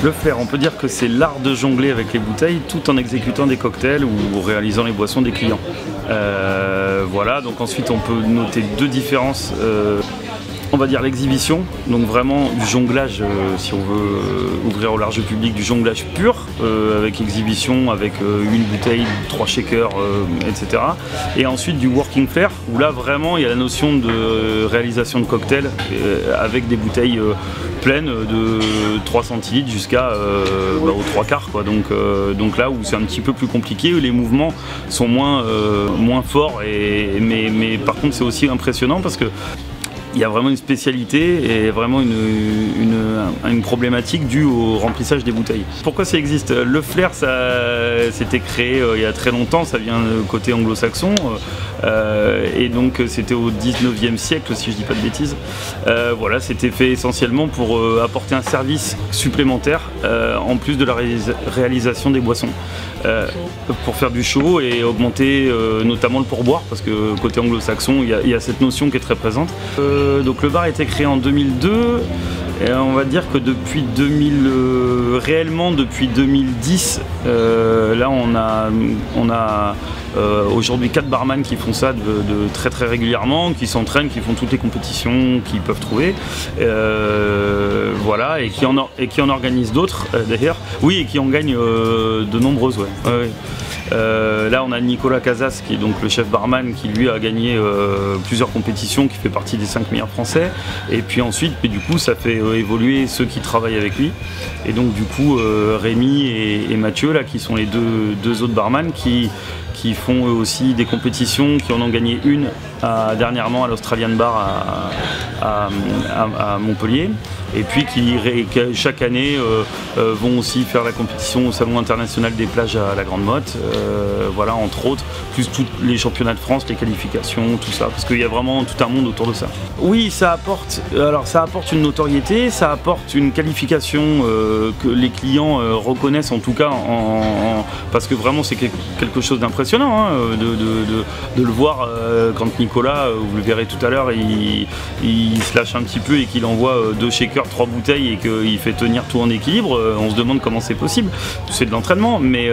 Le flair, on peut dire que c'est l'art de jongler avec les bouteilles tout en exécutant des cocktails ou réalisant les boissons des clients. Voilà, donc ensuite on peut noter deux différences. On va dire l'exhibition, donc vraiment du jonglage, si on veut ouvrir au large public, du jonglage pur, avec exhibition, avec une bouteille, 3 shakers, etc. Et ensuite du working flair, où là vraiment il y a la notion de réalisation de cocktails avec des bouteilles pleines de 3 centilitres jusqu'à aux 3 quarts, quoi. Donc là où c'est un petit peu plus compliqué, les mouvements sont moins forts, mais par contre c'est aussi impressionnant parce que il y a vraiment une spécialité et vraiment une problématique due au remplissage des bouteilles. Pourquoi ça existe? Le flair, ça c'était créé il y a très longtemps, ça vient côté anglo-saxon et donc c'était au 19e siècle si je dis pas de bêtises. Voilà, c'était fait essentiellement pour apporter un service supplémentaire en plus de la réalisation des boissons. Pour faire du chaud et augmenter notamment le pourboire, parce que côté anglo-saxon il y a cette notion qui est très présente. Donc le bar a été créé en 2002 et on va dire que depuis réellement depuis 2010, là on a aujourd'hui 4 barman qui font ça de très très régulièrement, qui s'entraînent, qui font toutes les compétitions qu'ils peuvent trouver, voilà, et qui en organisent d'autres d'ailleurs, oui, et qui en gagnent de nombreuses, ouais. Là on a Nicolas Casas qui est donc le chef barman qui lui a gagné plusieurs compétitions, qui fait partie des 5 meilleurs français, et puis ensuite du coup ça fait évoluer ceux qui travaillent avec lui, et donc du coup Rémi et Mathieu là qui sont les deux autres barman qui font eux aussi des compétitions, qui en ont gagné une dernièrement à l'Australian Bar à Montpellier, et puis qui chaque année vont aussi faire la compétition au Salon international des plages à la Grande Motte, voilà, entre autres, plus tous les championnats de France, les qualifications, tout ça, parce qu'il y a vraiment tout un monde autour de ça. Oui, ça apporte une notoriété, ça apporte une qualification que les clients reconnaissent en tout cas, parce que vraiment c'est quelque chose d'impressionnant, hein, de le voir quand Nicolas, vous le verrez tout à l'heure, il se lâche un petit peu et qu'il envoie 2 shakers, 3 bouteilles et qu'il fait tenir tout en équilibre. On se demande comment c'est possible. C'est de l'entraînement, mais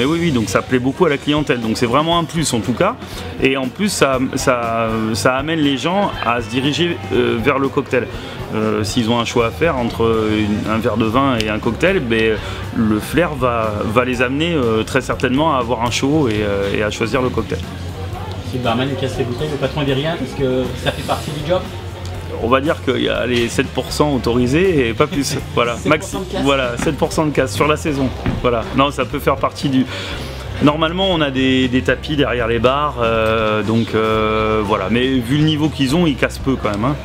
oui, donc ça plaît beaucoup à la clientèle. Donc c'est vraiment un plus en tout cas. Et en plus, ça amène les gens à se diriger vers le cocktail. S'ils ont un choix à faire entre un verre de vin et un cocktail, le flair va les amener très certainement à avoir un chaud et à choisir le cocktail. Si le barman lui casse les bouteilles, le patron ne dit rien parce que ça fait partie du job? On va dire qu'il y a les 7% autorisés et pas plus. Voilà, 7% voilà, 7% de casse sur la saison. Voilà. Non, ça peut faire partie du... Normalement, on a des tapis derrière les bars, donc voilà. Mais vu le niveau qu'ils ont, ils cassent peu quand même, hein.